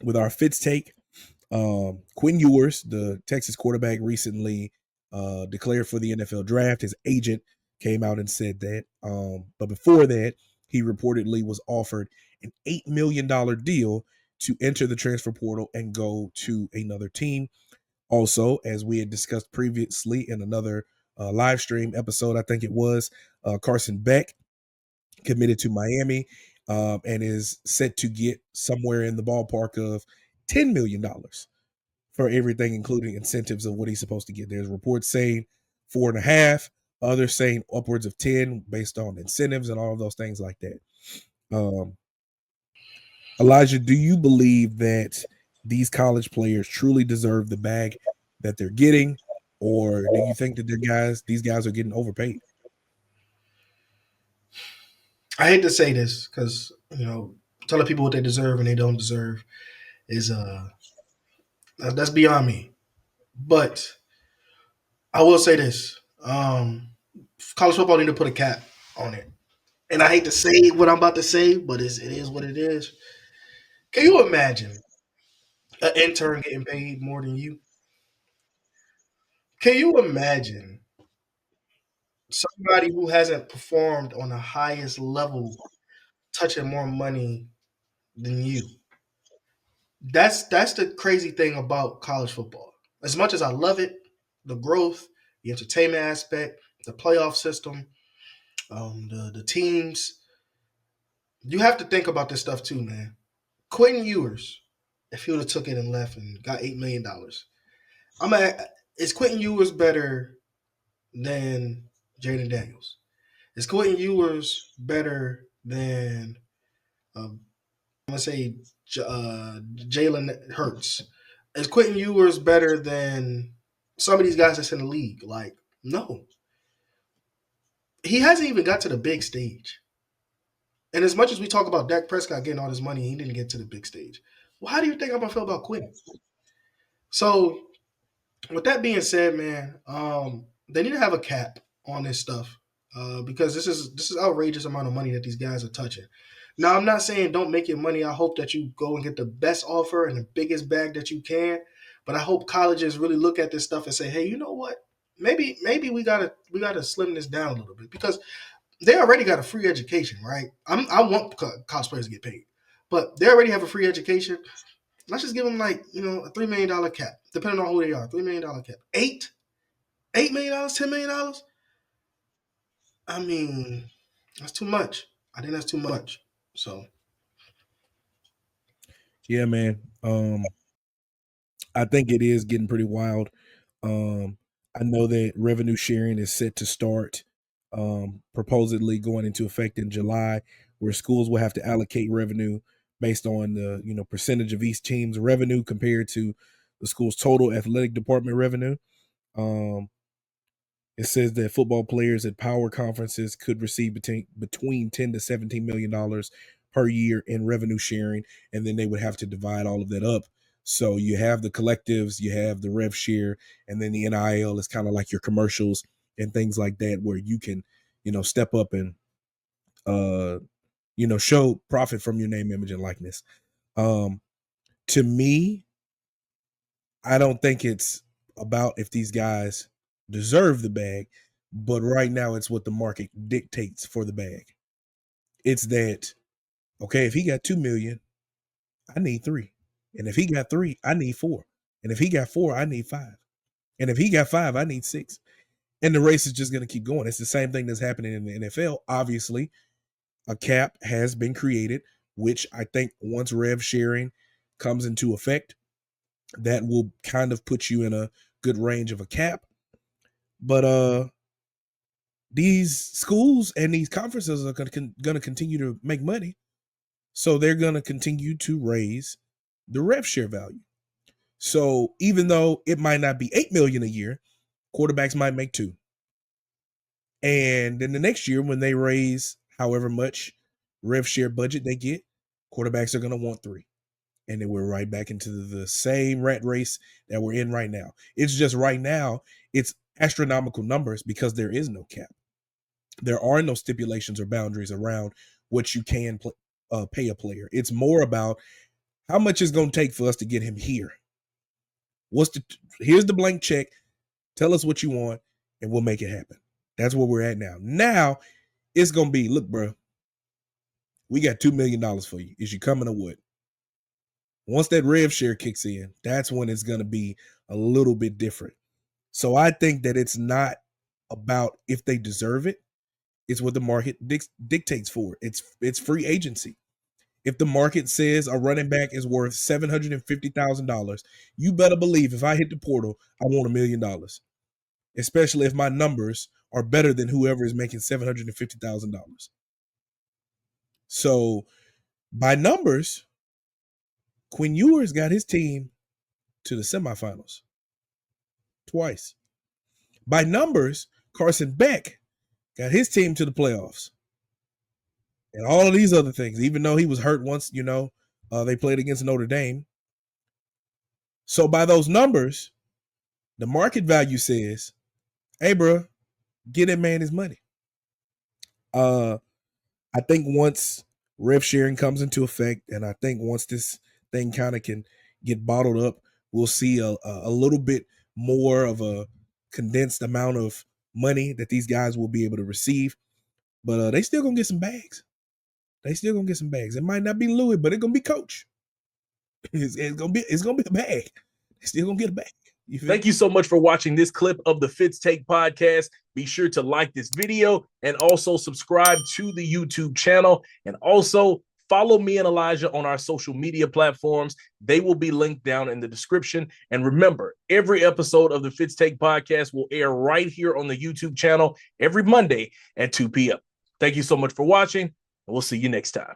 with our Fitz take. Quinn Ewers, the Texas quarterback, recently declared for the NFL draft. His agent came out and said that. But before that, he reportedly was offered an $8 million deal to enter the transfer portal and go to another team. Also, as we had discussed previously in another live stream episode, I think it was, Carson Beck committed to Miami and is set to get somewhere in the ballpark of $10 million for everything, including incentives of what he's supposed to get. There's reports saying 4.5, others saying upwards of 10 based on incentives and all of those things like that. Um, Elijah, do you believe that these college players truly deserve the bag that they're getting, or do you think that these guys are getting overpaid? I hate to say this because telling people what they deserve and they don't deserve is that's beyond me. But I will say this: college football need to put a cap on it. And I hate to say what I'm about to say, but it is what it is. Can you imagine an intern getting paid more than you? Can you imagine somebody who hasn't performed on the highest level touching more money than you? That's the crazy thing about college football. As much as I love it, the growth, the entertainment aspect, the playoff system, the teams, you have to think about this stuff too, man. Quentin Ewers, if he would have took it and left and got $8 million, I'm at, is Quentin Ewers better than Jaden Daniels? Is Quentin Ewers better than I'm gonna say Jalen Hurts? Is Quentin Ewers better than some of these guys that's in the league? Like, no, he hasn't even got to the big stage. And as much as we talk about Dak Prescott getting all this money, he didn't get to the big stage. Well, how do you think I'm gonna feel about Quentin? So, with that being said, man, they need to have a cap on this stuff because this is outrageous amount of money that these guys are touching. Now, I'm not saying don't make your money. I hope that you go and get the best offer and the biggest bag that you can. But I hope colleges really look at this stuff and say, hey, you know what? Maybe we gotta slim this down a little bit because they already got a free education, right? I want college players to get paid, but they already have a free education. Let's just give them like a $3 million cap, depending on who they are. $3 million cap, $8 million, $10 million. I mean, that's too much. I think that's too much. So Yeah, man. I think it is getting pretty wild. I know that revenue sharing is set to start, proposedly going into effect in July, where schools will have to allocate revenue based on the percentage of each team's revenue compared to the school's total athletic department revenue. Um, it says that football players at power conferences could receive between $10 to $17 million per year in revenue sharing, and then they would have to divide all of that up. So you have the collectives, you have the rev share, and then the NIL is kind of like your commercials and things like that, where you can, step up and uh, show profit from your name, image, and likeness. Um, to me, I don't think it's about if these guys deserve the bag, but right now it's what the market dictates for the bag. It's that, okay, if he got 2 million, I need three. And if he got three, I need four. And if he got four, I need five. And if he got five, I need six. And the race is just going to keep going. It's the same thing that's happening in the NFL. Obviously, a cap has been created, which I think once rev sharing comes into effect, that will kind of put you in a good range of a cap. But these schools and these conferences are going to continue to make money, so they're going to continue to raise the rev share value. So even though it might not be 8 million a year, quarterbacks might make two. And then the next year, when they raise however much rev share budget they get, quarterbacks are going to want three. And then we're right back into the same rat race that we're in right now. It's just right now, it's astronomical numbers because there is no cap. There are no stipulations or boundaries around what you can pay a player. It's more about How much is going to take for us to get him here? Here's the blank check. Tell us what you want, and we'll make it happen. That's where we're at now. Now it's going to be, look, bro, we got $2 million for you. Is you coming or what? Once that rev share kicks in, that's when it's going to be a little bit different. So I think that it's not about if they deserve it. It's what the market dictates for. It's free agency. If the market says a running back is worth $750,000, you better believe if I hit the portal, I want $1 million. Especially if my numbers are better than whoever is making $750,000. So by numbers, Quinn Ewers got his team to the semifinals twice. By numbers, Carson Beck got his team to the playoffs. And all of these other things, even though he was hurt once, they played against Notre Dame. So by those numbers, the market value says, hey, bro, get that man his money. I think once rev sharing comes into effect, and I think once this thing kind of can get bottled up, we'll see a little bit more of a condensed amount of money that these guys will be able to receive. But they still gonna get some bags. It might not be Louis, but it's gonna be Coach. It's gonna be a bag. They still gonna get a bag. Thank you so much for watching this clip of the Fitz Take podcast. Be sure to like this video and also subscribe to the YouTube channel. And also follow me and Elijah on our social media platforms. They will be linked down in the description. And remember, every episode of the Fitz Take podcast will air right here on the YouTube channel every Monday at 2 p.m. Thank you so much for watching, and we'll see you next time.